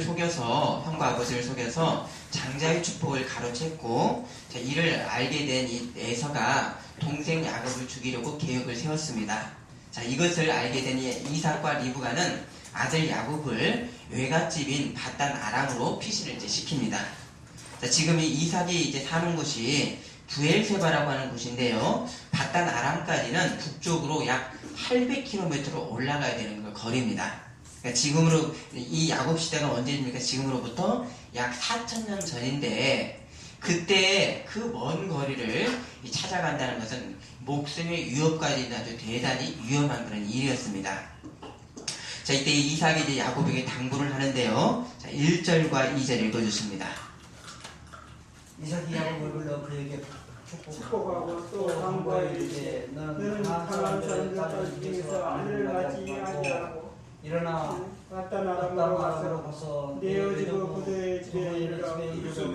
형과 아버지를 속여서 장자의 축복을 가로챘고, 자, 이를 알게 된 이 에서가 동생 야곱을 죽이려고 계획을 세웠습니다. 자, 이것을 알게 된 이삭과 리브가는 아들 야곱을 외갓집인 밧단 아람으로 피신을 이제 시킵니다. 자, 지금 이 이삭이 이제 사는 곳이 부엘세바라고 하는 곳인데요. 밧단 아람까지는 북쪽으로 약 800km로 올라가야 되는 그 거리입니다. 그러니까 지금으로 이 야곱 시대가 언제입니까? 지금으로부터 약 4000년 전인데 그때 그 먼 거리를 찾아간다는 것은 목숨의 위협까지 아주 대단히 위험한 그런 일이었습니다. 자, 이때 이삭이 이제 야곱에게 당부를 하는데요. 자, 1절과 2절 읽어주십니다. 이삭이 야곱을 불러 그에게 축복하고 또 당부하이르되 너는 가나안 사람들 중에서 아내를 낳지 아니하고 일어나 밧단 아람으로 가서 내 어지고 부도의 집에 이르러 거기서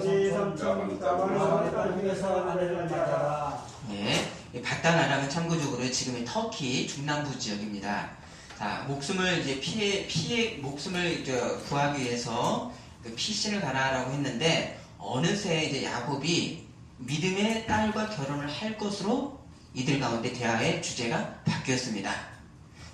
네 삼촌 라반의 딸 중에서 아내를 낳아라. 예, 이 밧단 아람은 참고적으로 지금의 터키 중남부 지역입니다. 자, 목숨을 이제 목숨을 구하기 위해서 그 피신을 가라라고 했는데 어느새 이제 야곱이 믿음의 딸과 결혼을 할 것으로 이들 가운데 대화의 주제가 바뀌었습니다.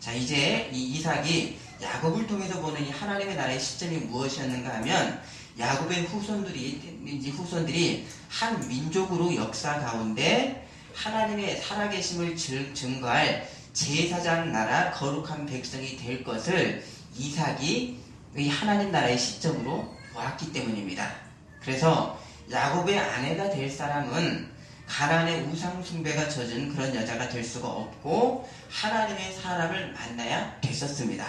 자, 이제 이 이삭이 야곱을 통해서 보는 이 하나님의 나라의 시점이 무엇이었는가 하면 야곱의 후손들이 한 민족으로 역사 가운데 하나님의 살아계심을 증거할 제사장 나라 거룩한 백성이 될 것을 이삭이 이 하나님 나라의 시점으로 보았기 때문입니다. 그래서 야곱의 아내가 될 사람은 가나안의 우상 숭배가 젖은 그런 여자가 될 수가 없고 하나님의 사람을 만나야 됐었습니다.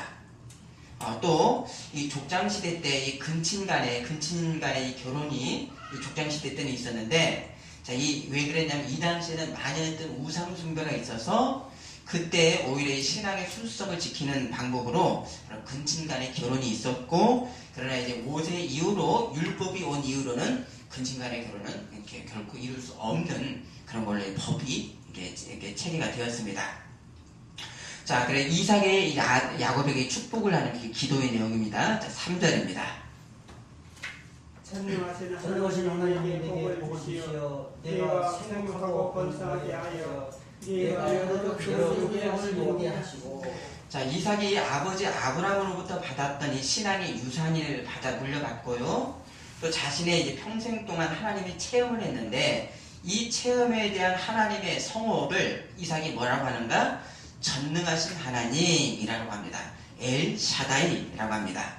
또 이 족장 시대 때 이 근친 간의 이 결혼이 이 족장 시대 때는 있었는데, 자, 왜 그랬냐면 이 당시에는 만연했던 우상 숭배가 있어서 그때 오히려 이 신앙의 순수성을 지키는 방법으로 근친 간의 결혼이 있었고, 그러나 이제 모세 이후로 율법이 온 이후로는 근친 간의 결혼은 이렇게 결코 이룰 수 없는 그런 걸로 법이 이게 체계가 되었습니다. 자, 그래 이삭의 야곱에게 축복을 하는 기도의 내용입니다. 자, 3절입니다. 전능하신 하나님께 복을 주시어 내가 생육하고 번성하게 하여 내가 여러 모게 하시고. 자, 이삭이 아버지 아브라함으로부터 받았던 이 신앙의 유산을 물려받고요. 또 자신의 이제 평생 동안 하나님의 체험을 했는데 이 체험에 대한 하나님의 성업을 이삭이 뭐라고 하는가? 전능하신 하나님이라고 합니다. 엘 샤다이라고 합니다.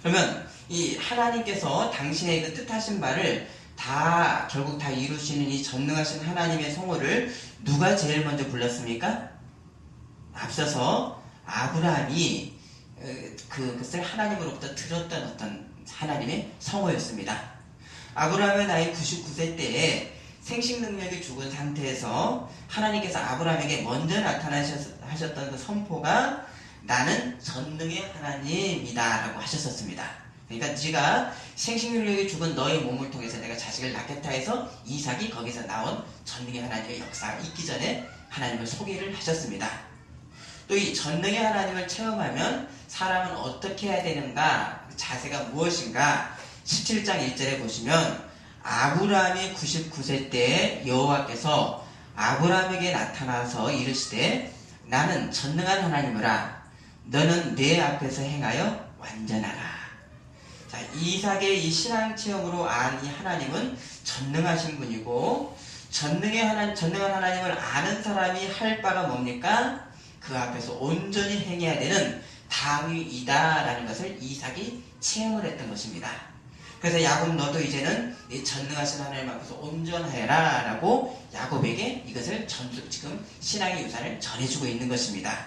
그러면 이 하나님께서 당신의 그 뜻하신 바를 결국 다 이루시는 이 전능하신 하나님의 성호를 누가 제일 먼저 불렀습니까? 앞서서 아브라함이 그것을 하나님으로부터 들었던 어떤 하나님의 성호였습니다. 아브라함의 나이 99세 때에 생식 능력이 죽은 상태에서 하나님께서 아브라함에게 먼저 나타나셨던 그 선포가 나는 전능의 하나님이다 라고 하셨었습니다. 그러니까 네가 생식 능력이 죽은 너의 몸을 통해서 내가 자식을 낳겠다 해서 이삭이 거기서 나온 전능의 하나님의 역사가 있기 전에 하나님을 소개를 하셨습니다. 또 이 전능의 하나님을 체험하면 사람은 어떻게 해야 되는가, 자세가 무엇인가, 17장 1절에 보시면 아브라함이 99세 때 여호와께서 아브라함에게 나타나서 이르시되 나는 전능한 하나님이라 너는 내 앞에서 행하여 완전하라. 자, 이삭의 이 신앙 체험으로 안 이 하나님은 전능하신 분이고 전능한 하나님을 아는 사람이 할 바가 뭡니까? 그 앞에서 온전히 행해야 되는 당위이다라는 것을 이삭이 체험을 했던 것입니다. 그래서 야곱 너도 이제는 이 전능하신 하나님 앞에서 온전해라 라고 야곱에게 이것을 지금 신앙의 유산을 전해주고 있는 것입니다.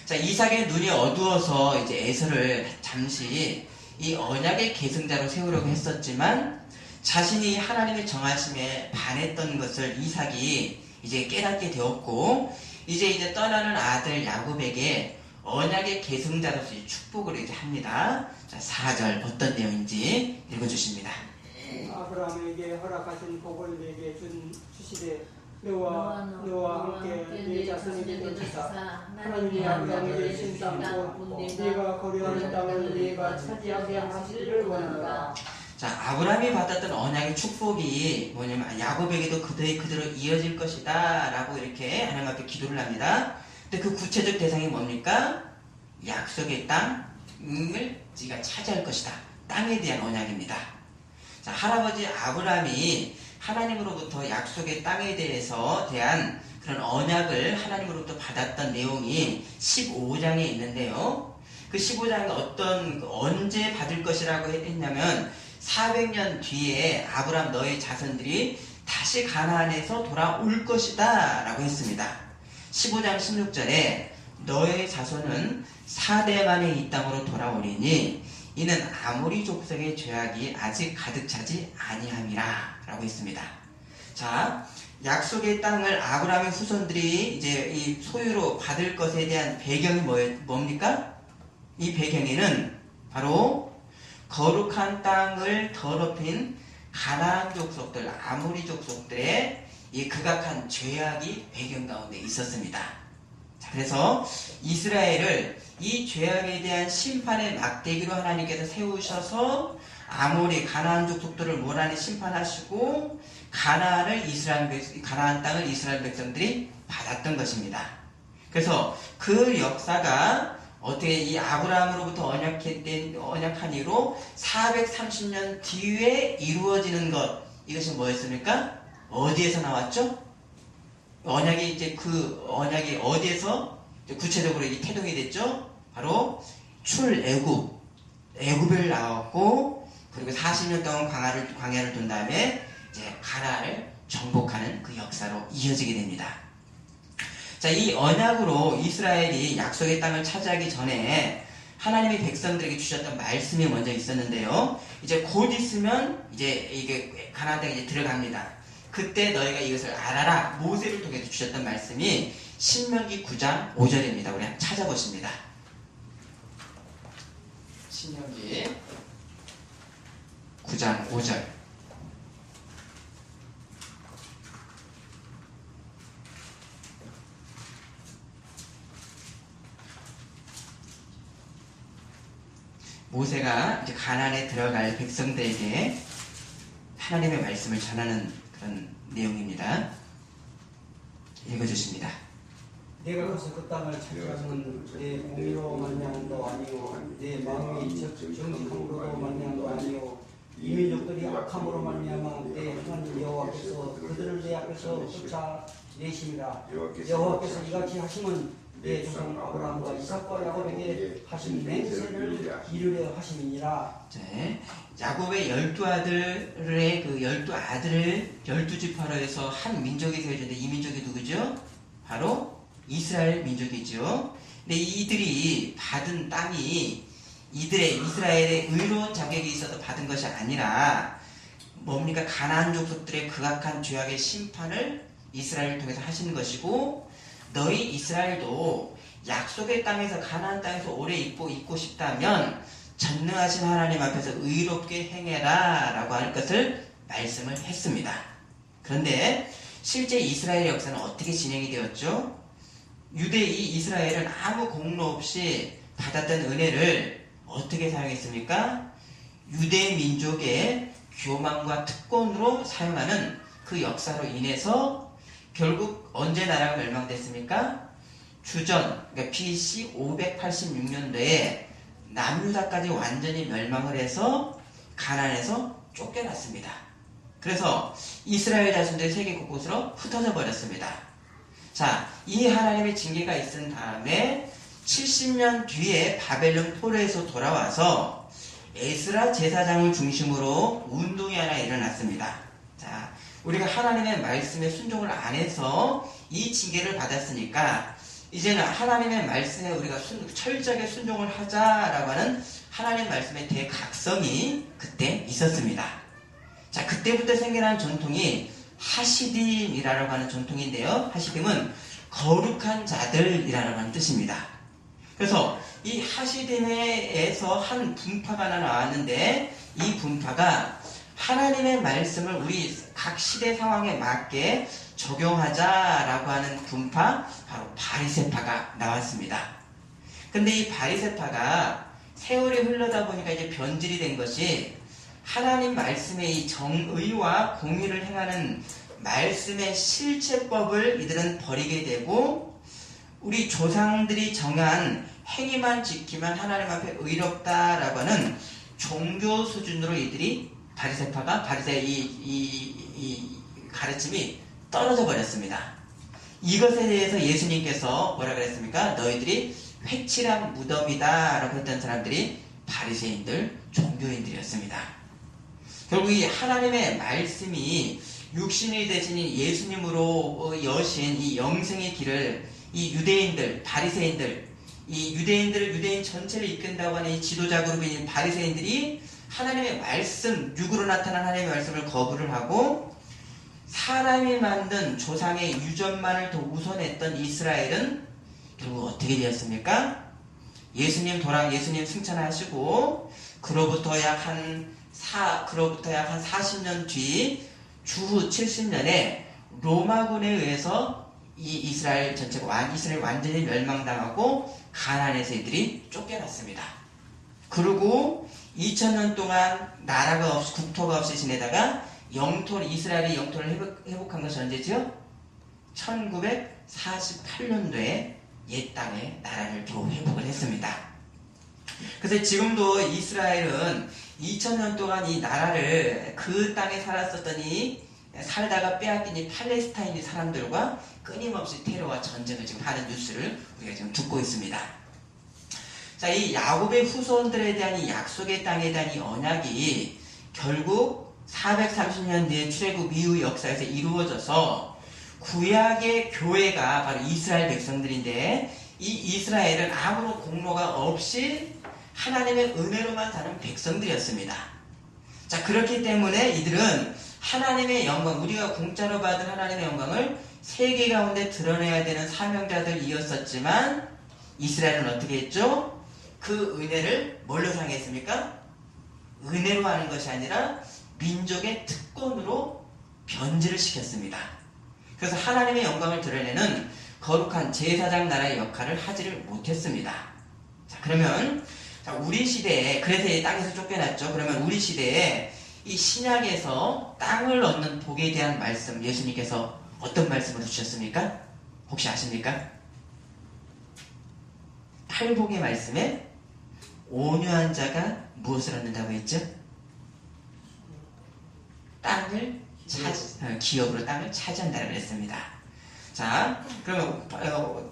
자, 이삭의 눈이 어두워서 이제 에서를 잠시 이 언약의 계승자로 세우려고 했었지만 자신이 하나님의 정하심에 반했던 것을 이삭이 이제 깨닫게 되었고 이제 떠나는 아들 야곱에게 언약의 계승자로서 축복을 이제 합니다. 자, 4절 어떤 내용인지 읽어주십니다. 아브라함에게 허락하신 복을 내게 주시되 너와 함께 네 자손이 되도다. 하나님이 아브라함에게 준 땅 네가 거류하는 땅을 네가 차지하게 하시기를 원한다. 자, 아브라함이 받았던 언약의 축복이 뭐냐면 야곱에게도 그대로 이어질 것이다 라고 이렇게 하나님 앞에 기도를 합니다. 근데 그 구체적 대상이 뭡니까? 약속의 땅을 네가 차지할 것이다. 땅에 대한 언약입니다. 자, 할아버지 아브라함이 하나님으로부터 약속의 땅에 대한 그런 언약을 하나님으로부터 받았던 내용이 15장에 있는데요. 그 15장에 언제 받을 것이라고 했냐면 400년 뒤에 아브라함 너의 자손들이 다시 가나안에서 돌아올 것이다 라고 했습니다. 15장 16절에 너의 자손은 4대 만에 이 땅으로 돌아오리니 이는 아모리 족속의 죄악이 아직 가득 차지 아니함이라 라고 했습니다. 자, 약속의 땅을 아브라함의 후손들이 이제 이 소유로 받을 것에 대한 배경이 뭡니까? 이 배경에는 바로 거룩한 땅을 더럽힌 가나안 족속들, 아모리 족속들의 이 극악한 죄악이 배경 가운데 있었습니다. 자, 그래서 이스라엘을 이 죄악에 대한 심판의 막대기로 하나님께서 세우셔서 아모리 가나안 족속들을 몰아내 심판하시고 가나안 땅을 이스라엘 백성들이 받았던 것입니다. 그래서 그 역사가 어떻게 이 아브라함으로부터 언약한 이후로 430년 뒤에 이루어지는 것, 이것이 뭐였습니까? 어디에서 나왔죠? 그 언약이 어디에서 구체적으로 이 태동이 됐죠? 바로 애굽을 나왔고, 그리고 40년 동안 광야를 돈 다음에 이제 가나안을 정복하는 그 역사로 이어지게 됩니다. 자, 이 언약으로 이스라엘이 약속의 땅을 차지하기 전에 하나님이 백성들에게 주셨던 말씀이 먼저 있었는데요. 이제 곧 있으면 이제 이게 가나안 땅에 이제 들어갑니다. 그때 너희가 이것을 알아라. 모세를 통해서 주셨던 말씀이 신명기 9장 5절입니다. 우리 한번 찾아보십니다. 신명기 9장 5절. 모세가 이제 가나안에 들어갈 백성들에게 하나님의 말씀을 전하는 그런 내용입니다. 읽어주십니다. 내가 가서 그 땅을 차지하면 내 공의로 말미암도 아니요 내 마음이 정직함으로도 말미암도 아니요 이 민족들이 악함으로 말미암아 내 하나님 여호와께서 그들을 내 앞에서 쫓아내심이라. 여호와께서 이같이 하심은 내 조상 아브라함과 이삭과 야곱에게 하신 맹세를 이루려 하심이니라. 네, 야곱의 12아들의 그 12아들을 12지파로 해서 한 민족이 세워졌는데 이 민족이 누구죠? 바로 이스라엘 민족이죠. 근데 이들이 받은 땅이 이스라엘의 의로운 자격이 있어서 받은 것이 아니라 뭡니까? 가나안 족속들의 극악한 죄악의 심판을 이스라엘을 통해서 하시는 것이고, 너희 이스라엘도 약속의 땅에서 가나안 땅에서 오래 있고 싶다면 전능하신 하나님 앞에서 의롭게 행해라 라고 할 것을 말씀을 했습니다. 그런데 실제 이스라엘의 역사는 어떻게 진행이 되었죠? 이스라엘은 아무 공로 없이 받았던 은혜를 어떻게 사용했습니까? 유대 민족의 교만과 특권으로 사용하는 그 역사로 인해서 결국 언제 나라가 멸망됐습니까? 주전, 그러니까 BC 586년도에 남유다까지 완전히 멸망을 해서 가나안에서 쫓겨났습니다. 그래서 이스라엘 자손들이 세계 곳곳으로 흩어져 버렸습니다. 자, 이 하나님의 징계가 있은 다음에 70년 뒤에 바벨론 포로에서 돌아와서 에스라 제사장을 중심으로 운동이 하나 일어났습니다. 자, 우리가 하나님의 말씀에 순종을 안 해서 이 징계를 받았으니까 이제는 하나님의 말씀에 우리가 철저하게 순종을 하자라고 하는 하나님 말씀의 대각성이 그때 있었습니다. 자, 그때부터 생겨난 전통이 하시딤이라고 하는 전통인데요. 하시딤은 거룩한 자들이라는 하는 뜻입니다. 그래서 이 하시딤에서 한 분파가 하나 나왔는데 이 분파가 하나님의 말씀을 우리 각 시대 상황에 맞게 적용하자라고 하는 분파, 바로 바리새파가 나왔습니다. 근데 이 바리새파가 세월이 흘러다 보니까 이제 변질이 된 것이 하나님 말씀의 이 정의와 공의를 행하는 말씀의 실체법을 이들은 버리게 되고, 우리 조상들이 정한 행위만 지키면 하나님 앞에 의롭다라고 하는 종교 수준으로 이들이 바리새의 이 가르침이 떨어져 버렸습니다. 이것에 대해서 예수님께서 뭐라 그랬습니까? 너희들이 회칠한 무덤이다 라고 했던 사람들이 바리새인들, 종교인들이었습니다. 결국 이 하나님의 말씀이 육신이 되신 예수님으로 여신 이 영생의 길을 이 유대인들, 바리새인들, 이 유대인 전체를 이끈다고 하는 이 지도자 그룹인 바리새인들이 하나님의 말씀, 육으로 나타난 하나님의 말씀을 거부를 하고 사람이 만든 조상의 유전만을 더 우선했던 이스라엘은 결국 어떻게 되었습니까? 예수님 승천하시고 그로부터 약 한 40년 뒤 주후 70년에 로마군에 의해서 이 이스라엘 완전히 멸망당하고 가나안에서 이들이 쫓겨났습니다. 그리고 2000년 동안 나라가 없이 국토가 없이 지내다가 이스라엘이 영토를 회복한 것이 언제죠? 1948년도에 옛 땅에 나라를 겨우 회복을 했습니다. 그래서 지금도 이스라엘은 2000년 동안 이 나라를 그 땅에 살다가 빼앗긴 이 팔레스타인 사람들과 끊임없이 테러와 전쟁을 지금 하는 뉴스를 우리가 지금 듣고 있습니다. 자, 이 야곱의 후손들에 대한 이 약속의 땅에 대한 이 언약이 결국 430년 뒤에 출애굽 이후 역사에서 이루어져서 구약의 교회가 바로 이스라엘 백성들인데, 이 이스라엘은 아무런 공로가 없이 하나님의 은혜로만 사는 백성들이었습니다. 자, 그렇기 때문에 이들은 하나님의 영광, 우리가 공짜로 받은 하나님의 영광을 세계 가운데 드러내야 되는 사명자들이었었지만, 이스라엘은 어떻게 했죠? 그 은혜를 뭘로 사용했습니까? 은혜로 하는 것이 아니라 민족의 특권으로 변질을 시켰습니다. 그래서 하나님의 영광을 드러내는 거룩한 제사장 나라의 역할을 하지를 못했습니다. 자, 그러면 우리 시대에, 그래서 이 땅에서 쫓겨났죠. 그러면 우리 시대에 이 신약에서 땅을 얻는 복에 대한 말씀, 예수님께서 어떤 말씀을 주셨습니까? 혹시 아십니까? 팔복의 말씀에 온유한 자가 무엇을 얻는다고 했죠? 기업으로 땅을 차지한다고 했습니다. 자, 그러면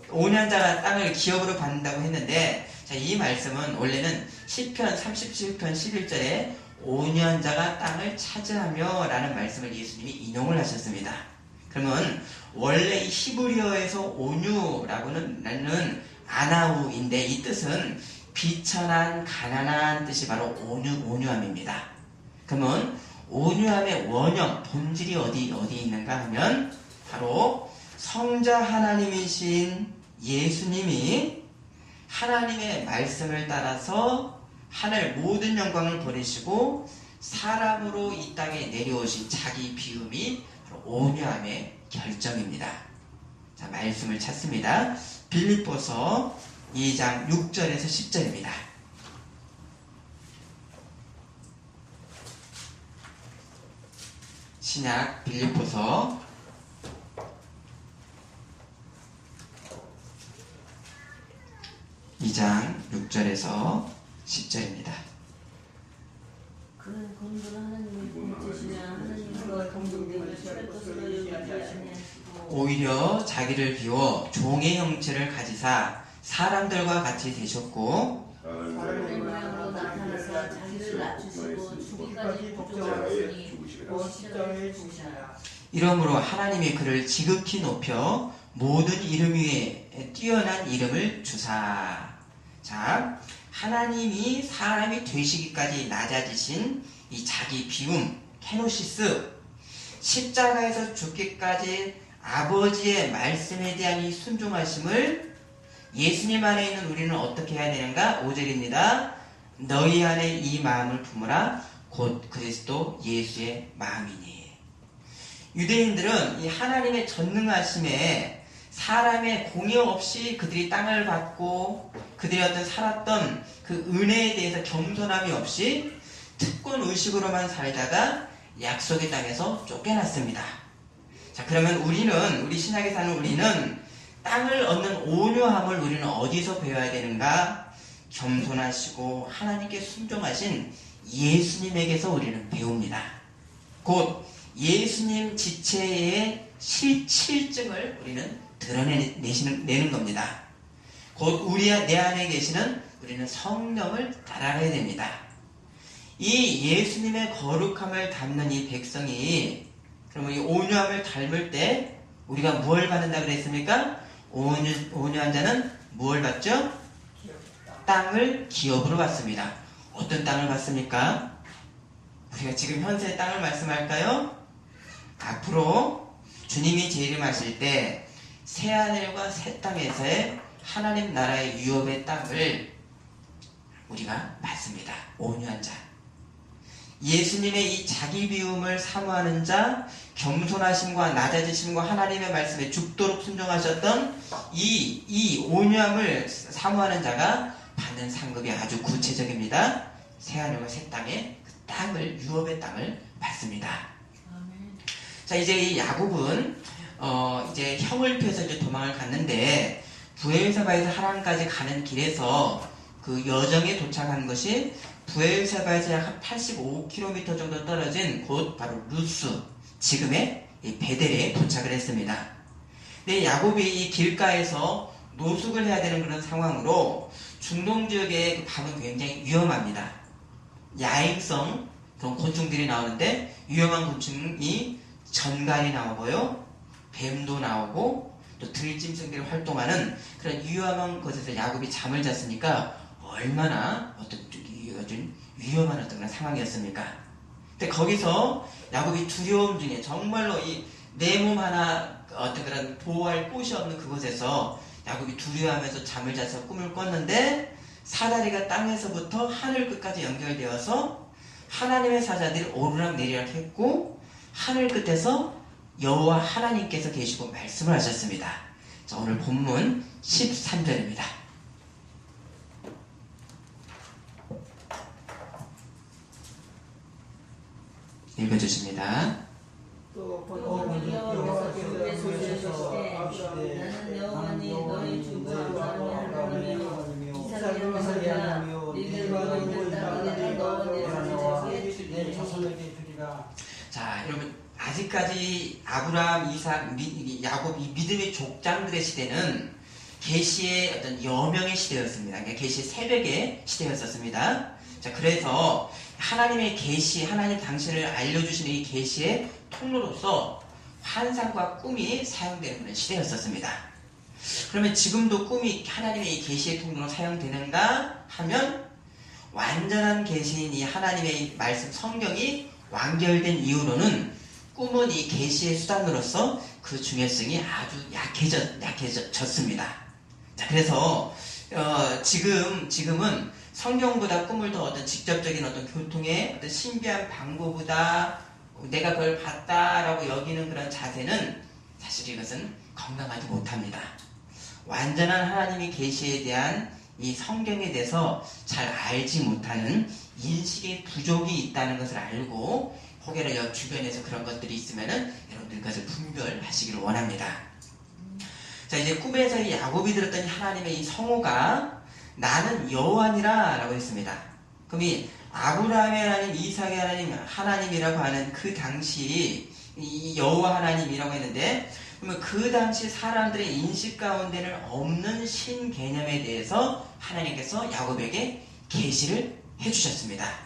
온유한 자가 땅을 기업으로 받는다고 했는데, 자, 이 말씀은 원래는 시편 37편 11절에 온유한 자가 땅을 차지하며 라는 말씀을 예수님이 인용을 하셨습니다. 그러면 원래 이 히브리어에서 온유라고는 아나우인데, 이 뜻은 비천한, 가난한 뜻이 바로 온유함입니다. 그러면 온유함의 원형, 본질이 어디 있는가 하면 바로 성자 하나님이신 예수님이 하나님의 말씀을 따라서 하늘 모든 영광을 버리시고 사람으로 이 땅에 내려오신 자기 비움이 바로 온유함의 결정입니다. 자, 말씀을 찾습니다. 빌립보서 2장 6절에서 10절입니다. 신약 빌립보서 2장 6절에서 10절입니다. 그는 공존 하나님의 본체시냐 하나님과 동등됨을 별 것으로 여기지 아니하시고 오히려 자기를 비워 종의 형체를 가지사 사람들과 같이 되셨고 사람의 모양으로 나타나서 자기를 낮추시고 죽기까지 복종하셨으니 십자가에 죽으시니라. 이러므로 하나님이 그를 지극히 높여 모든 이름 위에 뛰어난 이름을 주사. 자, 하나님이 사람이 되시기까지 낮아지신 이 자기 비움, 케노시스, 십자가에서 죽기까지 아버지의 말씀에 대한 이 순종하심을 예수님 안에 있는 우리는 어떻게 해야 되는가? 5절입니다. 너희 안에 이 마음을 품으라 곧 그리스도 예수의 마음이니. 유대인들은 이 하나님의 전능하심에 사람의 공의 없이 그들이 땅을 받고 그들이 어떤 살았던 그 은혜에 대해서 겸손함이 없이 특권 의식으로만 살다가 약속의 땅에서 쫓겨났습니다. 자, 그러면 우리 신약에 사는 우리는 땅을 얻는 온유함을 우리는 어디서 배워야 되는가? 겸손하시고 하나님께 순종하신 예수님에게서 우리는 배웁니다. 곧 예수님 지체의 실증을 우리는 드러내는 겁니다. 곧 내 안에 계시는 우리는 성령을 따라가야 됩니다. 이 예수님의 거룩함을 담는 이 백성이 그러면 이 온유함을 닮을 때 우리가 무엇을 받는다 그랬습니까? 온유한 자는 무엇을 받죠? 땅을 기업으로 받습니다. 어떤 땅을 받습니까? 우리가 지금 현세의 땅을 말씀할까요? 앞으로 주님이 재림하실 때 새하늘과 새 땅에서의 하나님 나라의 유업의 땅을 우리가 받습니다. 온유한 자. 예수님의 이 자기 비움을 사모하는 자, 겸손하심과 낮아지심과 하나님의 말씀에 죽도록 순종하셨던 이 온유함을 사모하는 자가 받는 상급이 아주 구체적입니다. 새하늘과 새 땅의 그 땅을, 유업의 땅을 받습니다. 자, 이제 이 야곱은 이제 형을 피해서 이제 도망을 갔는데 부엘세바에서 하란까지 가는 길에서 그 여정에 도착한 것이 부엘세바에서 약 한 85km 정도 떨어진 곳 바로 루스, 지금의 이 베델에 도착을 했습니다. 근데 야곱이 이 길가에서 노숙을 해야 되는 그런 상황으로 중동 지역의 그 밤은 굉장히 위험합니다. 야행성 그런 곤충들이 나오는데 위험한 곤충이 전갈이 나오고요, 뱀도 나오고 또 들짐승들이 활동하는 그런 위험한 곳에서 야곱이 잠을 잤으니까 얼마나 위험한 어떤 그런 상황이었습니까? 근데 거기서 야곱이 두려움 중에 정말로 이 내 몸 하나 어떤 그런 보호할 곳이 없는 그곳에서 야곱이 두려워하면서 잠을 자서 꿈을 꿨는데 사다리가 땅에서부터 하늘 끝까지 연결되어서 하나님의 사자들이 오르락 내리락 했고 하늘 끝에서 여호와 하나님께서 계시고 말씀을 하셨습니다. 자, 오늘 본문 13절입니다. 읽어주십니다. 또 여호와께서 그에게 소리하시되 나는 여호와니 너희 주 아브라함의 하나님이요 이삭의 하나님이요 너희를 너희들 땅에 넣어 내 자손에게 주리라. 자, 여러분 아직까지 아브라함, 이삭, 야곱 이 믿음의 족장들의 시대는 계시의 어떤 여명의 시대였습니다. 그러니까 계시의 새벽의 시대였었습니다. 자, 그래서 하나님의 계시, 하나님 당신을 알려주시는 이 계시의 통로로서 환상과 꿈이 사용되는 그런 시대였었습니다. 그러면 지금도 꿈이 하나님의 이 계시의 통로로 사용되는가 하면 완전한 계시인 이 하나님의 말씀 성경이 완결된 이후로는 꿈은 이 계시의 수단으로서 그 중요성이 아주 약해졌습니다. 자, 그래서 지금은 성경보다 꿈을 더 어떤 직접적인 어떤 교통의 어떤 신비한 방법보다 내가 그걸 봤다라고 여기는 그런 자세는 사실 이것은 건강하지 못합니다. 완전한 하나님의 계시에 대한 이 성경에 대해서 잘 알지 못하는 인식의 부족이 있다는 것을 알고 혹여나 주변에서 그런 것들이 있으면은 여러분들 그것을 분별하시기를 원합니다. 자, 이제 꿈에서 이 야곱이 들었던 하나님의 이 성호가 나는 여호와니라 라고 했습니다. 그럼 이 아브라함의 하나님, 이삭의 하나님, 하나님이라고 하는 그 당시 이 여호와 하나님이라고 했는데 그러면 그 당시 사람들의 인식 가운데는 없는 신 개념에 대해서 하나님께서 야곱에게 계시를 해주셨습니다.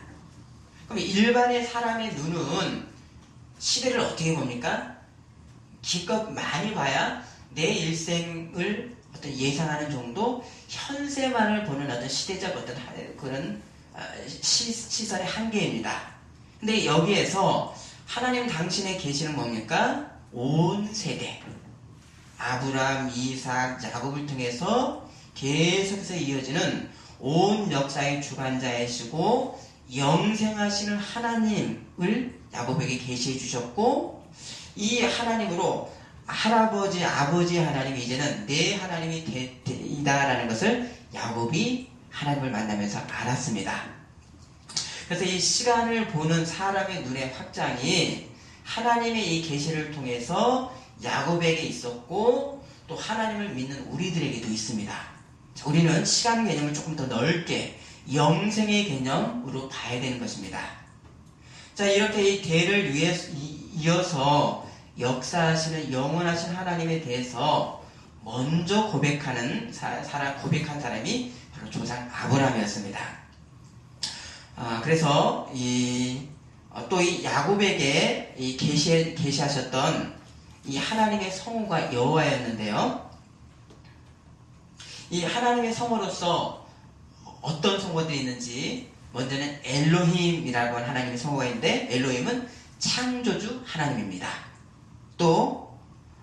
그럼 일반의 사람의 눈은 시대를 어떻게 봅니까? 기껏 많이 봐야 내 일생을 어떤 예상하는 정도 현세만을 보는 어떤 시대적 어떤 그런 시선의 한계입니다. 근데 여기에서 하나님 당신의 계시는 뭡니까? 온 세대 아브라함, 이삭, 야곱을 통해서 계속해서 이어지는 온 역사의 주관자이시고 영생하시는 하나님을 야곱에게 계시해 주셨고 이 하나님으로 할아버지, 아버지 하나님이 이제는 내 하나님이 이다라는 것을 야곱이 하나님을 만나면서 알았습니다. 그래서 이 시간을 보는 사람의 눈의 확장이 하나님의 이 계시를 통해서 야곱에게 있었고 또 하나님을 믿는 우리들에게도 있습니다. 우리는 시간 개념을 조금 더 넓게 영생의 개념으로 봐야 되는 것입니다. 자, 이렇게 이 대를 이어서 역사하시는 영원하신 하나님에 대해서 먼저 고백한 사람이 바로 조상 아브라함이었습니다. 그래서 또 이 야곱에게 계시하셨던 이 하나님의 성호가 여호와였는데요. 이 하나님의 성호로서 어떤 성호들이 있는지, 먼저는 엘로힘이라고 하는 하나님의 성호가 있는데, 엘로힘은 창조주 하나님입니다. 또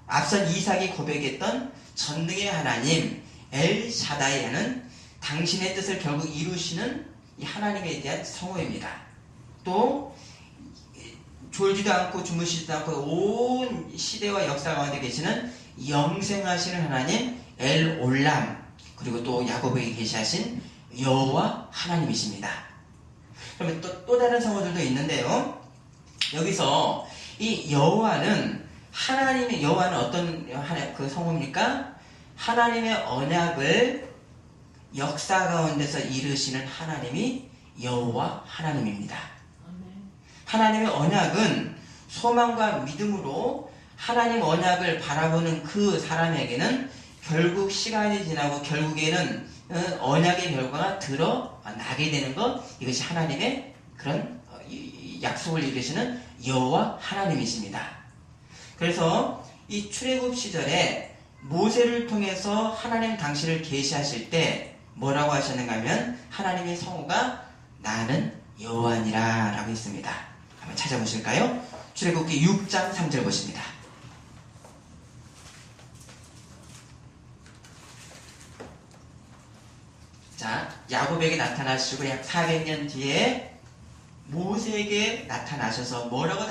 앞선 이삭이 고백했던 전능의 하나님 엘샤다이라는 당신의 뜻을 결국 이루시는 이 하나님에 대한 성호입니다. 또 졸지도 않고 주무시지도 않고 온 시대와 역사 가운데 계시는 영생하시는 하나님 엘올람, 그리고 또 야곱에게 계시하신 여호와 하나님이십니다. 그러면 또 다른 성호들도 있는데요. 여기서 이 여호와는 어떤 그 성호입니까? 하나님의 언약을 역사 가운데서 이루시는 하나님이 여호와 하나님입니다. 하나님의 언약은 소망과 믿음으로 하나님 언약을 바라보는 그 사람에게는 결국 시간이 지나고 결국에는 언약의 결과가 드러나게 되는 것, 이것이 하나님의 그런 약속을 이루시는 여호와 하나님이십니다. 그래서 이 출애굽 시절에 모세를 통해서 하나님 당신을 계시하실 때 뭐라고 하셨는가 하면 하나님의 성호가 나는 여호와니라 라고 했습니다. 한번 찾아보실까요? 출애굽기 6장 3절 보십니다. 자, 야곱에게 나타나시고 약 400년 뒤에 모세에게 나타나셔서 뭐라고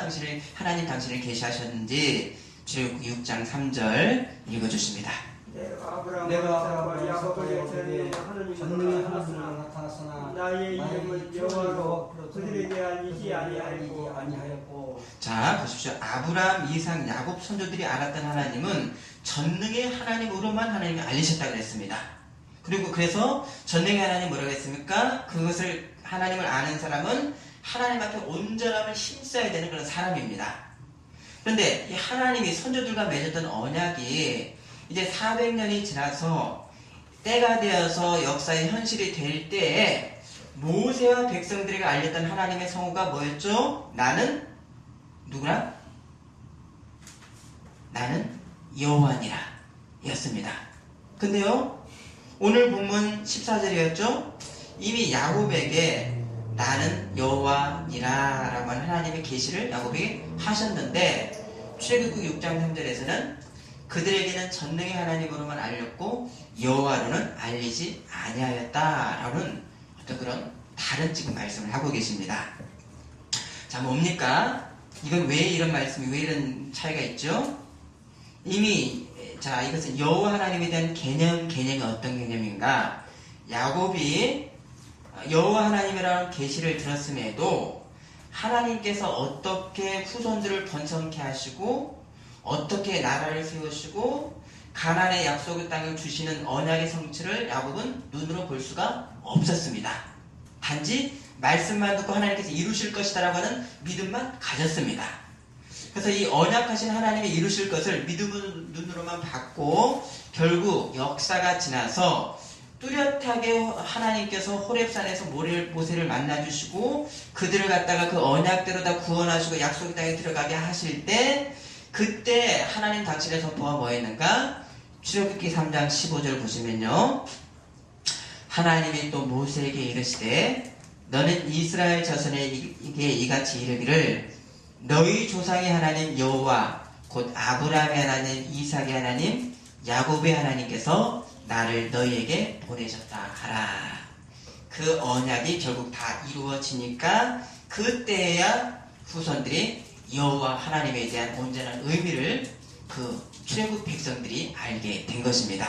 하나님 당신을 계시하셨는지 출애굽기 6장 3절 읽어주십니다. 내가 야곱에게 전능의 하나님을 나타났으나 나의 이름은 여호와로 그들에게 알리지 아니하였고. 자, 보십시오. 아브라함, 이삭, 야곱 선조들이 알았던 하나님은 전능의 하나님으로만 하나님이 알리셨다고 그랬습니다. 그리고 그래서 전능의 하나님 뭐라고 했습니까? 그것을 하나님을 아는 사람은 하나님 앞에 온전함을 힘써야 되는 그런 사람입니다. 그런데 이 하나님이 선조들과 맺었던 언약이 이제 400년이 지나서 때가 되어서 역사의 현실이 될 때에 모세와 백성들에게 알렸던 하나님의 성호가 뭐였죠? 나는 누구나? 나는 여호와니라 였습니다. 근데요, 오늘 본문 14절이었죠? 이미 야곱에게 나는 여호와니라 라고 하는 하나님의 계시를 야곱에게 하셨는데 출애굽기 6장 3절에서는 그들에게는 전능의 하나님으로만 알렸고 여호와로는 알리지 아니하였다라는 어떤 그런 다른 지금 말씀을 하고 계십니다. 자, 뭡니까? 이건 왜 이런 말씀이, 왜 이런 차이가 있죠? 이미 이것은 여호와 하나님에 대한 개념이 어떤 개념인가? 야곱이 여호와 하나님이라는 계시를 들었음에도 하나님께서 어떻게 후손들을 번성케 하시고 어떻게 나라를 세우시고 가나안의 약속의 땅을 주시는 언약의 성취를 야곱은 눈으로 볼 수가 없었습니다. 단지 말씀만 듣고 하나님께서 이루실 것이다라고 하는 믿음만 가졌습니다. 그래서 이 언약하신 하나님이 이루실 것을 믿음의 눈으로만 봤고 결국 역사가 지나서 뚜렷하게 하나님께서 호렙산에서 모세를 만나주시고 그들을 갖다가 그 언약대로 다 구원하시고 약속의 땅에 들어가게 하실 때 그때 하나님 당신의 선포가 뭐였는가? 출애굽기 3장 15절 보시면요, 하나님이 또 모세에게 이르시되 너는 이스라엘 자손에게 이같이 이르기를 너희 조상의 하나님 여호와 곧 아브라함의 하나님, 이삭의 하나님, 야곱의 하나님께서 나를 너희에게 보내셨다 하라. 그 언약이 결국 다 이루어지니까 그때야 후손들이 여호와 하나님에 대한 온전한 의미를 그 출애굽 백성들이 알게 된 것입니다.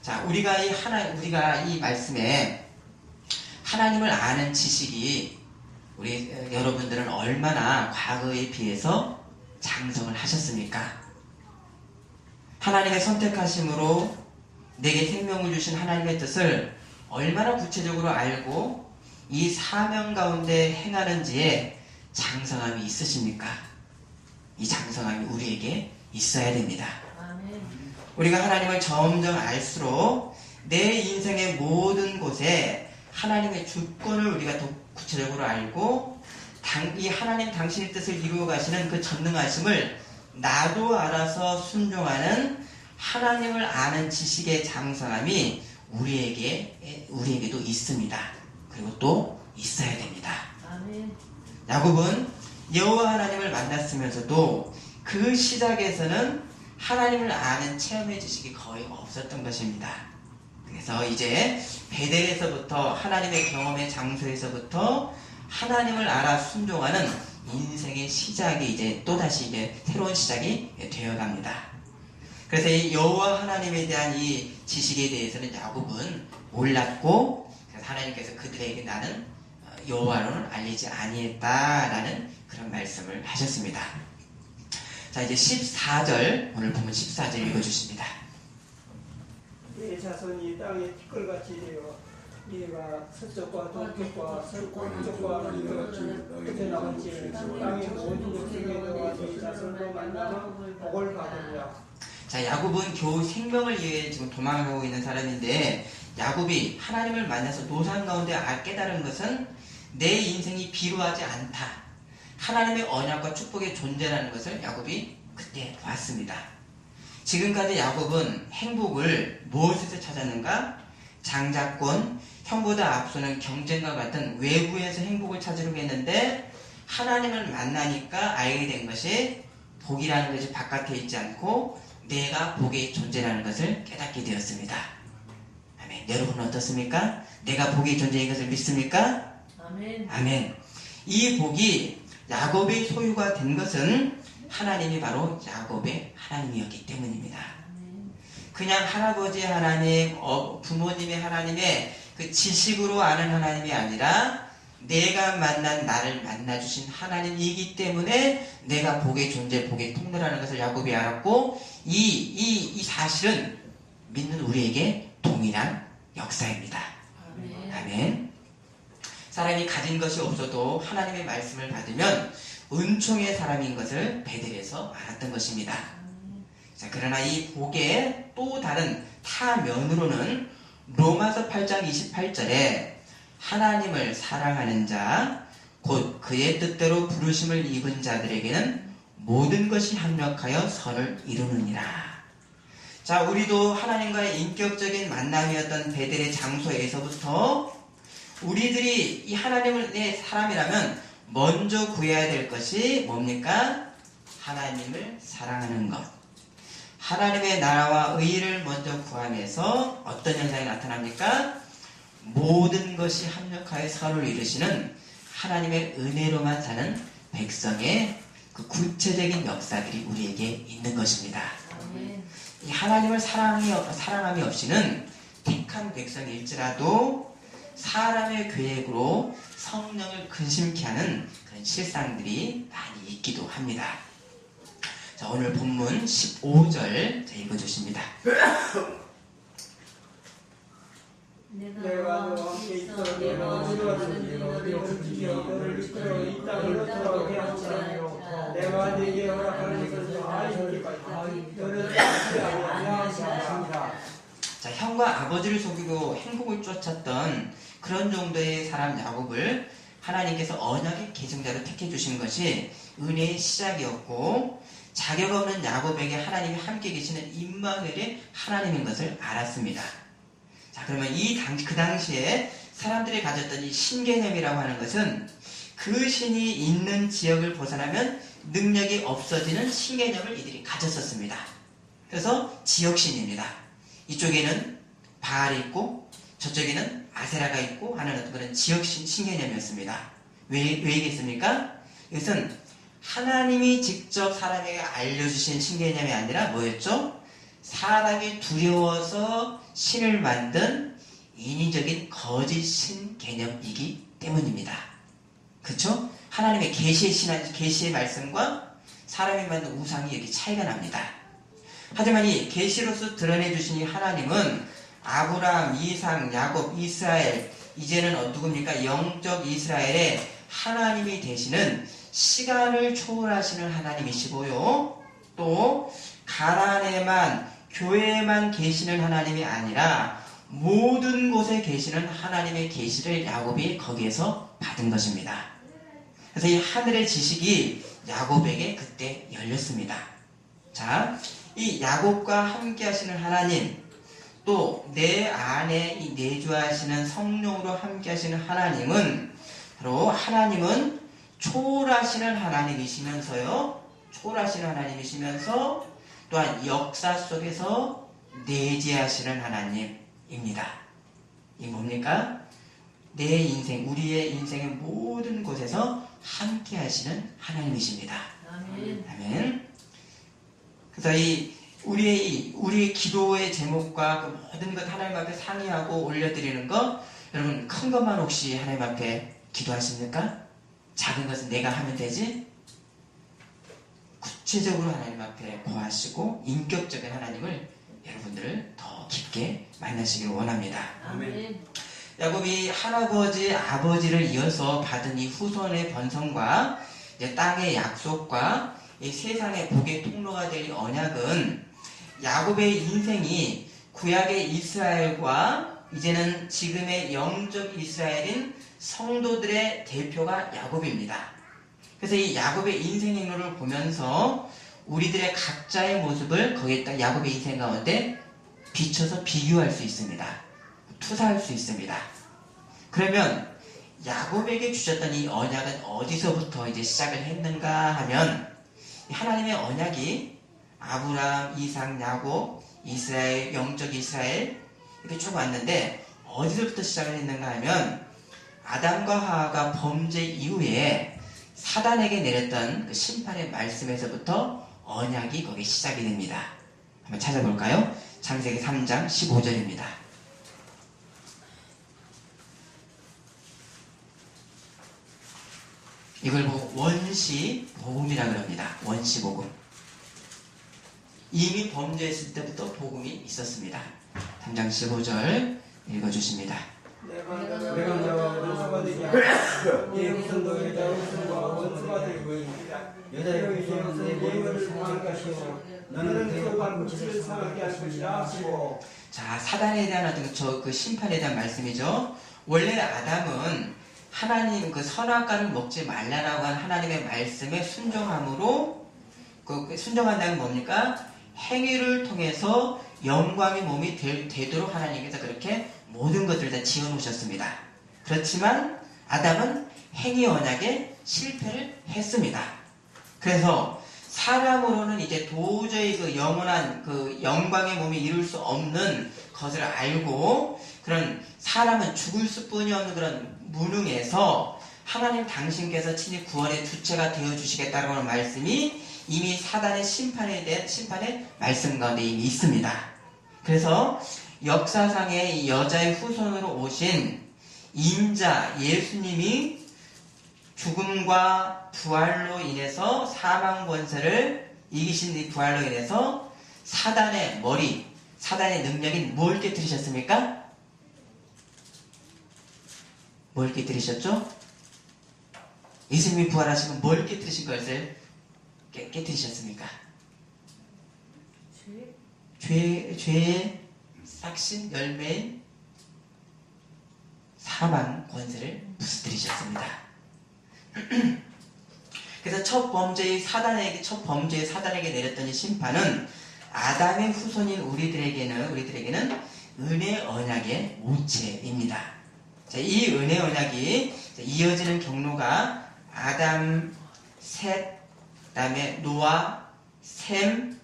자, 우리가 이 말씀에 하나님을 아는 지식이 우리 여러분들은 얼마나 과거에 비해서 장성을 하셨습니까? 하나님의 선택하심으로 내게 생명을 주신 하나님의 뜻을 얼마나 구체적으로 알고 이 사명 가운데 행하는지에 장성함이 있으십니까? 이 장성함이 우리에게 있어야 됩니다. 아멘. 우리가 하나님을 점점 알수록 내 인생의 모든 곳에 하나님의 주권을 우리가 더 구체적으로 알고 이 하나님 당신의 뜻을 이루어 가시는 그 전능하심을 나도 알아서 순종하는 하나님을 아는 지식의 장성함이 우리에게도 있습니다. 그리고 또 있어야 됩니다. 아멘. 야곱은 여호와 하나님을 만났으면서도 그 시작에서는 하나님을 아는 체험의 지식이 거의 없었던 것입니다. 그래서 이제 베델에서부터 하나님의 경험의 장소에서부터 하나님을 알아 순종하는 인생의 시작이 이제 또다시 이제 새로운 시작이 되어갑니다. 그래서 이 여호와 하나님에 대한 이 지식에 대해서는 야곱은 몰랐고, 그래서 하나님께서 그들에게 나는 여호와로는 알리지 아니했다라는 그런 말씀을 하셨습니다. 자, 이제 14절, 오늘 보면 14절 읽어주십니다. 내 자손이 땅에 티끌같이 되어 네가 서쪽과 동쪽과 서쪽과 끝에 나머지 땅의 모든 족속에 너와 네 자손도 만나면 복을 받으리라. 자, 야곱은 겨우 생명을 위해 지금 도망가고 있는 사람인데, 야곱이 하나님을 만나서 노상 가운데 깨달은 것은 내 인생이 비루하지 않다, 하나님의 언약과 축복의 존재라는 것을 야곱이 그때 봤습니다. 지금까지 야곱은 행복을 무엇에서 찾았는가? 장자권, 형보다 앞서는 경쟁과 같은 외부에서 행복을 찾으려고 했는데, 하나님을 만나니까 알게 된 것이 복이라는 것이 바깥에 있지 않고 내가 복의 존재라는 것을 깨닫게 되었습니다. 아멘. 여러분은 어떻습니까? 내가 복의 존재인 것을 믿습니까? 아멘. 아멘. 이 복이 야곱의 소유가 된 것은 하나님이 바로 야곱의 하나님이었기 때문입니다. 그냥 할아버지 하나님, 부모님의 하나님의 그 지식으로 아는 하나님이 아니라 내가 만난 나를 만나주신 하나님이기 때문에 내가 복의 존재, 복의 통로라는 것을 야곱이 알았고, 이 사실은 믿는 우리에게 동일한 역사입니다. 아멘. 아멘. 사람이 가진 것이 없어도 하나님의 말씀을 받으면 은총의 사람인 것을 베델에서 알았던 것입니다. 자, 그러나 이 복의 또 다른 타면으로는 로마서 8장 28절에 하나님을 사랑하는 자, 곧 그의 뜻대로 부르심을 입은 자들에게는 모든 것이 합력하여 선을 이루느니라. 자, 우리도 하나님과의 인격적인 만남이었던 베델의 장소에서부터 우리들이 이 하나님을 내 사람이라면 먼저 구해야 될 것이 뭡니까? 하나님을 사랑하는 것. 하나님의 나라와 의를 먼저 구하면서 어떤 현상이 나타납니까? 모든 것이 합력하여 선을 이루시는 하나님의 은혜로만 사는 백성의 그 구체적인 역사들이 우리에게 있는 것입니다. 아멘. 이 하나님을 사랑함이 없이는 택한 백성일지라도 사람의 계획으로 성령을 근심케 하는 그런 실상들이 많이 있기도 합니다. 자, 오늘 본문 15절 읽어주십니다. 내가 너와 함께 있어 내가 어지러워서 너를 지켜 너를 이끌어 이 땅을 돌아오게 할지라도 내가 네게 허락하는 것을 다 이기까지 너를 하지 않습니다. 자, 형과 아버지를 속이고 행복을 쫓았던 그런 정도의 사람 야곱을 하나님께서 언약의 계승자로 택해 주신 것이 은혜의 시작이었고, 자격 없는 야곱에게 하나님이 함께 계시는 임마누엘의 하나님인 것을 알았습니다. 자, 그러면 그 당시에 사람들이 가졌던 이 신개념이라고 하는 것은 그 신이 있는 지역을 벗어나면 능력이 없어지는 신개념을 이들이 가졌었습니다. 그래서 지역신입니다. 이쪽에는 바알이 있고 저쪽에는 아세라가 있고 하는 어떤 그런 지역신 신개념이었습니다. 왜 이겠습니까? 이것은 하나님이 직접 사람에게 알려주신 신개념이 아니라 뭐였죠? 사람이 두려워서 신을 만든 인위적인 거짓 신 개념이기 때문입니다. 그렇죠? 하나님의 계시의 말씀과 사람이 만든 우상이 여기 차이가 납니다. 하지만 이 계시로서 드러내 주신 이 하나님은 아브라함, 이삭, 야곱, 이스라엘, 이제는 누굽니까? 영적 이스라엘의 하나님이 되시는 시간을 초월하시는 하나님이시고요. 또 가나안에만 교회에만 계시는 하나님이 아니라 모든 곳에 계시는 하나님의 계시를 야곱이 거기에서 받은 것입니다. 그래서 이 하늘의 지식이 야곱에게 그때 열렸습니다. 자, 이 야곱과 함께 하시는 하나님, 또 내 안에 이 내주하시는 성령으로 함께 하시는 하나님은 바로 하나님은 초월하시는 하나님이시면서요, 초월하시는 하나님이시면서 또한 역사 속에서 내재하시는 하나님입니다. 이 뭡니까? 내 인생, 우리의 인생의 모든 곳에서 함께 하시는 하나님이십니다. 아멘. 아멘. 그래서 우리의 기도의 제목과 그 모든 것 하나님 앞에 상의하고 올려드리는 것, 여러분 큰 것만 혹시 하나님 앞에 기도하십니까? 작은 것은 내가 하면 되지? 구체적으로 하나님 앞에 고하시고 인격적인 하나님을 여러분들을 더 깊게 만나시길 원합니다. 아멘. 야곱이 할아버지, 아버지를 이어서 받은 이 후손의 번성과 이제 땅의 약속과 이 세상의 복의 통로가 될 이 언약은 야곱의 인생이 구약의 이스라엘과 이제는 지금의 영적 이스라엘인 성도들의 대표가 야곱입니다. 그래서 이 야곱의 인생 행로를 보면서 우리들의 각자의 모습을 거기에 야곱의 인생 가운데 비춰서 비교할 수 있습니다. 투사할 수 있습니다. 그러면 야곱에게 주셨던 이 언약은 어디서부터 이제 시작을 했는가 하면 하나님의 언약이 아브라함, 이삭, 야곱, 이스라엘, 영적 이스라엘 이렇게 쭉 왔는데 어디서부터 시작을 했는가 하면 아담과 하와가 범죄 이후에 사단에게 내렸던 그 심판의 말씀에서부터 언약이 거기 시작이 됩니다. 한번 찾아볼까요? 창세기 3장 15절입니다. 이걸 원시복음이라 그럽니다. 원시복음. 이미 범죄했을 때부터 복음이 있었습니다. 3장 15절 읽어주십니다. 내가 너와 원수가 되게 하고 네 후손도 여자 후손과 원수가 되고 여자의 후손은 내 몸을 상할 것이요 너는 그 발꿈치를 상하게 할 것이라 하시고. 자, 사단에 대한 어떤 그 심판에 대한 말씀이죠. 원래 아담은 하나님 그 선악과를 먹지 말라라고 한 하나님의 말씀에 순종함으로 그 순종한다는 뭡니까? 행위를 통해서 영광의 몸이 되도록 하나님께서 그렇게 모든 것들을 다 지어놓으셨습니다. 그렇지만 아담은 행위 언약에 실패를 했습니다. 그래서 사람으로는 이제 도저히 그 영원한 그 영광의 몸이 이룰 수 없는 것을 알고 그런 사람은 죽을 수뿐이 없는 그런 무능에서 하나님 당신께서 친히 구원의 주체가 되어주시겠다고 하는 말씀이 이미 사단의 심판의 말씀 가운데 이미 있습니다. 그래서 역사상에 이 여자의 후손으로 오신 인자 예수님이 죽음과 부활로 인해서 사망 권세를 이기신 이 부활로 인해서 사단의 머리, 사단의 능력인 뭘 깨뜨리셨습니까? 뭘 깨뜨리셨죠? 예수님이 부활하시고 뭘 깨뜨리신 것을 깨뜨리셨습니까? 죄의 싹신 열매인 사망 권세를 부수뜨리셨습니다. 그래서 첫 범죄의 사단에게 내렸던 이 심판은 아담의 후손인 우리들에게는 은혜 언약의 모체입니다. 자, 이 은혜 언약이 이어지는 경로가 아담, 셋, 그다음에 노아, 셈,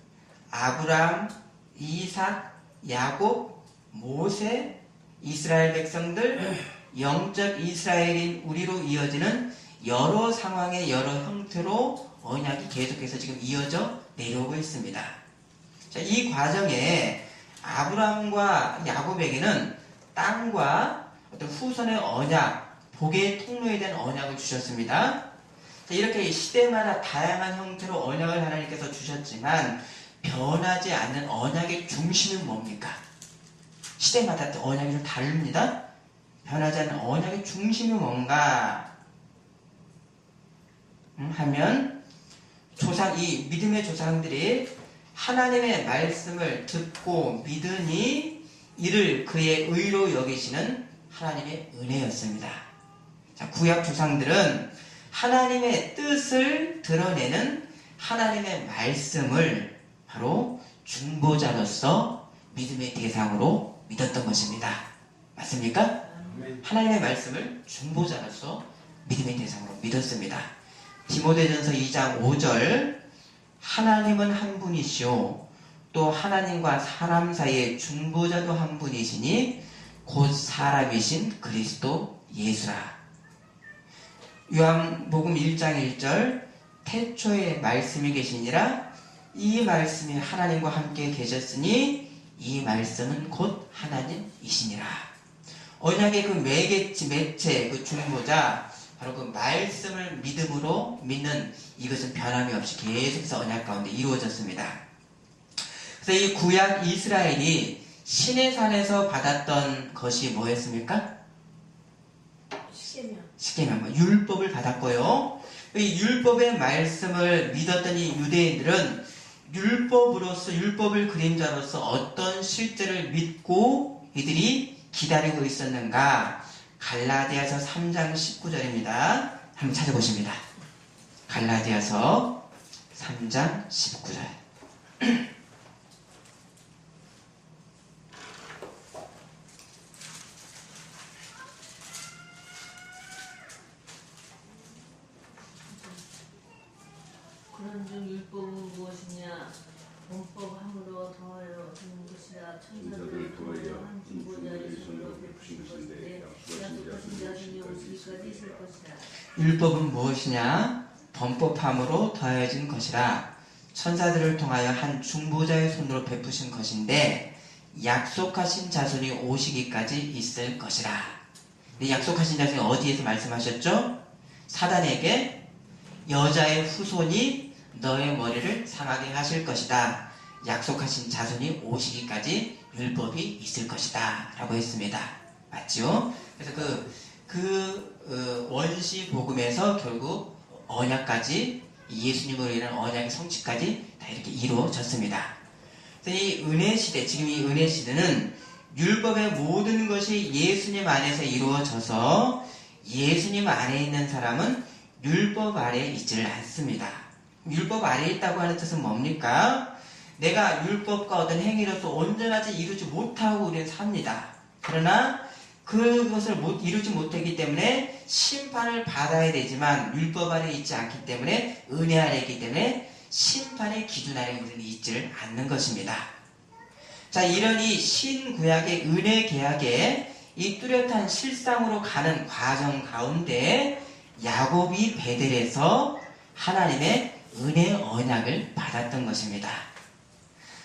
아브람, 이삭, 야곱, 모세, 이스라엘 백성들, 영적 이스라엘인 우리로 이어지는 여러 상황의 여러 형태로 언약이 계속해서 지금 이어져 내려오고 있습니다. 자, 이 과정에 아브라함과 야곱에게는 땅과 어떤 후손의 언약, 복의 통로에 대한 언약을 주셨습니다. 자, 이렇게 시대마다 다양한 형태로 언약을 하나님께서 주셨지만 변하지 않는 언약의 중심은 뭡니까? 시대마다 언약이 좀 다릅니다. 변하지 않는 언약의 중심이 뭔가 하면 이 믿음의 조상들이 하나님의 말씀을 듣고 믿으니 이를 그의 의로 여기시는 하나님의 은혜였습니다. 자, 구약 조상들은 하나님의 뜻을 드러내는 하나님의 말씀을 바로 중보자로서 믿음의 대상으로 믿었던 것입니다. 맞습니까? 하나님의 말씀을 중보자로서 믿음의 대상으로 믿었습니다. 디모데전서 2장 5절 하나님은 한 분이시오 또 하나님과 사람 사이의 중보자도 한 분이시니 곧 사람이신 그리스도 예수라. 요한복음 1장 1절 태초에 말씀이 계시니라 이 말씀이 하나님과 함께 계셨으니 이 말씀은 곧 하나님이시니라. 언약의 그 매체, 그 중보자 바로 그 말씀을 믿음으로 믿는 이것은 변함이 없이 계속해서 언약 가운데 이루어졌습니다. 그래서 이 구약 이스라엘이 신의 산에서 받았던 것이 뭐였습니까? 십계명, 율법을 받았고요. 이 율법의 말씀을 믿었던 이 유대인들은 율법을 그림자로서 어떤 실제를 믿고 이들이 기다리고 있었는가? 갈라디아서 3장 19절입니다. 한번 찾아보십니다. 갈라디아서 3장 19절. 그런즉 율법은 무엇이냐? 범법함으로 더하여 주는 것이라. 천사들을 더하여 한 중보자의 손으로 베푸신 것인데 약속하신 자손이 오시기까지 있을 것이라. 율법은 무엇이냐? 범법함으로 더해진 것이라. 천사들을 통하여 한 중보자의 손으로 베푸신 것인데 약속하신 자손이 오시기까지 있을 것이라. 근데 약속하신 자손이 어디에서 말씀하셨죠? 사단에게 여자의 후손이 너의 머리를 상하게 하실 것이다. 약속하신 자손이 오시기까지 율법이 있을 것이다. 라고 했습니다. 맞죠? 그래서 원시 복음에서 결국 언약까지 예수님으로 인한 언약의 성취까지 다 이렇게 이루어졌습니다. 그래서 이 은혜 시대, 지금 이 은혜 시대는 율법의 모든 것이 예수님 안에서 이루어져서 예수님 안에 있는 사람은 율법 아래에 있지를 않습니다. 율법 아래에 있다고 하는 뜻은 뭡니까? 내가 율법과 어떤 행위로서 온전하지 이루지 못하고 우리는 삽니다. 그러나 그것을 이루지 못했기 때문에 심판을 받아야 되지만 율법 아래에 있지 않기 때문에 은혜 아래에 있기 때문에 심판의 기준 아래에 우리는 있지를 않는 것입니다. 자, 이런 이 신구약의 은혜 계약의 이 뚜렷한 실상으로 가는 과정 가운데 야곱이 베델에서 하나님의 은혜 언약을 받았던 것입니다.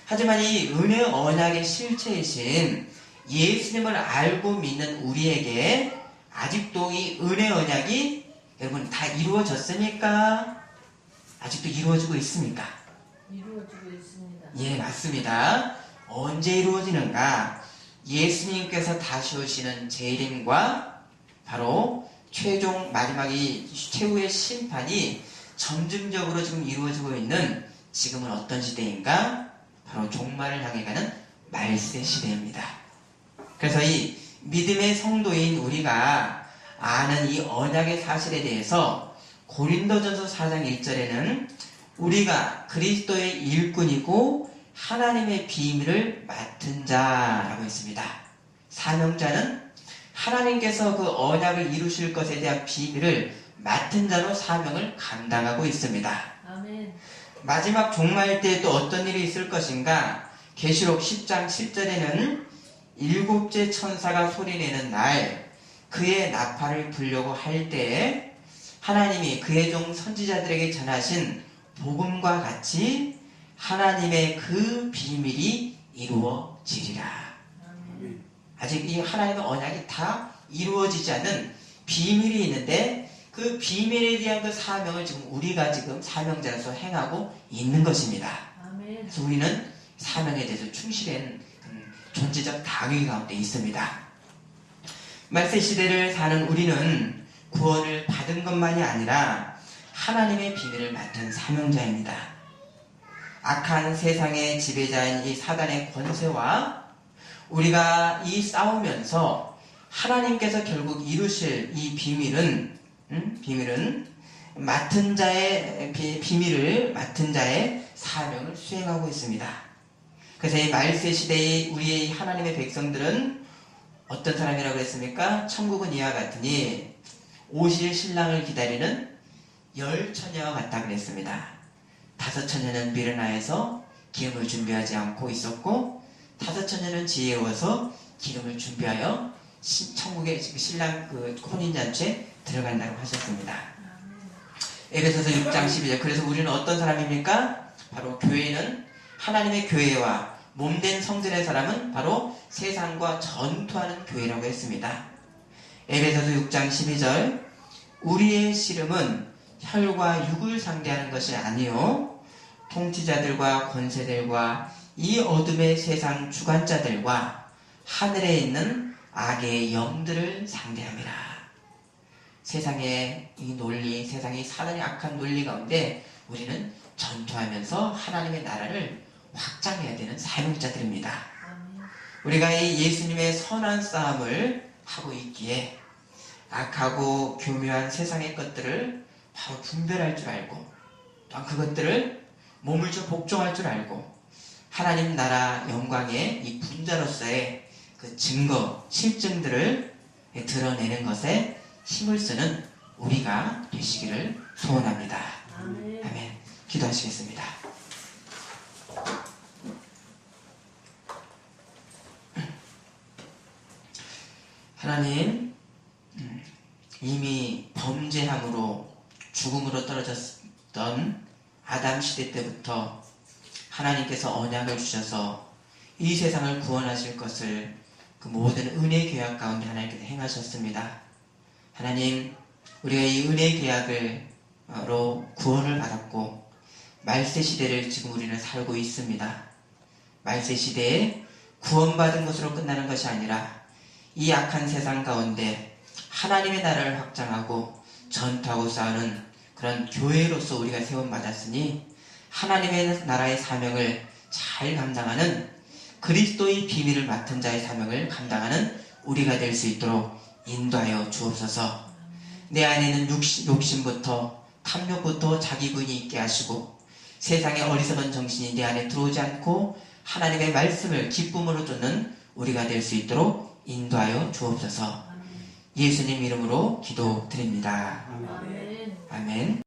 하지만 이 은혜 언약의 실체이신 예수님을 알고 믿는 우리에게 아직도 이 은혜 언약이 여러분 다 이루어졌습니까? 아직도 이루어지고 있습니까? 이루어지고 있습니다. 예, 맞습니다. 언제 이루어지는가? 예수님께서 다시 오시는 재림과 바로 최종 마지막 이 최후의 심판이 점진적으로 지금 이루어지고 있는 지금은 어떤 시대인가? 바로 종말을 향해 가는 말세 시대입니다. 그래서 이 믿음의 성도인 우리가 아는 이 언약의 사실에 대해서 고린도전서 4장 1절에는 우리가 그리스도의 일꾼이고 하나님의 비밀을 맡은 자라고 했습니다. 사명자는 하나님께서 그 언약을 이루실 것에 대한 비밀을 맡은 자로 사명을 감당하고 있습니다. 아멘. 마지막 종말 때 또 어떤 일이 있을 것인가? 계시록 10장 10절에는 일곱째 천사가 소리내는 날 그의 나팔을 불려고 할 때에 하나님이 그의 종 선지자들에게 전하신 복음과 같이 하나님의 그 비밀이 이루어지리라. 아직 이 하나님의 언약이 다 이루어지지 않는 비밀이 있는데 그 비밀에 대한 그 사명을 지금 우리가 지금 사명자로서 행하고 있는 것입니다. 아멘. 그래서 우리는 사명에 대해서 충실한 존재적 당위 가운데 있습니다. 말세 시대를 사는 우리는 구원을 받은 것만이 아니라 하나님의 비밀을 맡은 사명자입니다. 악한 세상의 지배자인 이 사단의 권세와 우리가 이 싸우면서 하나님께서 결국 이루실 이 비밀은 맡은 자의 비밀을 맡은 자의 사명을 수행하고 있습니다. 그래서 이 말세 시대의 우리의 하나님의 백성들은 어떤 사람이라고 그랬습니까? 천국은 이와 같으니 오실 신랑을 기다리는 열 처녀와 같다 그랬습니다. 5 처녀는 미르나에서 기름을 준비하지 않고 있었고 5 처녀는 지혜로워서 기름을 준비하여 천국의 신랑 그 혼인잔치에 들어간다고 하셨습니다. 에베소서 6장 12절. 그래서 우리는 어떤 사람입니까? 바로 교회는 하나님의 교회와 몸된 성전의 사람은 바로 세상과 전투하는 교회라고 했습니다. 에베소서 6장 12절. 우리의 씨름은 혈과 육을 상대하는 것이 아니요 통치자들과 권세들과 이 어둠의 세상 주관자들과 하늘에 있는 악의 영들을 상대함이라. 세상의 이 논리, 세상의 사단의 악한 논리 가운데 우리는 전투하면서 하나님의 나라를 확장해야 되는 사명자들입니다. 우리가 이 예수님의 선한 싸움을 하고 있기에 악하고 교묘한 세상의 것들을 바로 분별할 줄 알고 또한 그것들을 몸을 좀 복종할 줄 알고 하나님 나라 영광의 이 분자로서의 그 증거, 실증들을 드러내는 것에 힘을 쓰는 우리가 되시기를 소원합니다. 아멘. 아멘. 기도하시겠습니다. 하나님, 이미 범죄함으로 죽음으로 떨어졌던 아담 시대 때부터 하나님께서 언약을 주셔서 이 세상을 구원하실 것을 그 모든 은혜 계약 가운데 하나님께서 행하셨습니다. 하나님, 우리가 이 은혜 계약으로 구원을 받았고 말세 시대를 지금 우리는 살고 있습니다. 말세 시대에 구원받은 것으로 끝나는 것이 아니라 이 악한 세상 가운데 하나님의 나라를 확장하고 전투하고 싸우는 그런 교회로서 우리가 세움받았으니 하나님의 나라의 사명을 잘 감당하는 그리스도의 비밀을 맡은 자의 사명을 감당하는 우리가 될 수 있도록 인도하여 주옵소서. 내 안에는 욕심부터 탐욕부터 자기군이 있게 하시고 세상의 어리석은 정신이 내 안에 들어오지 않고 하나님의 말씀을 기쁨으로 쫓는 우리가 될 수 있도록 인도하여 주옵소서. 예수님 이름으로 기도드립니다. 아멘. 아멘.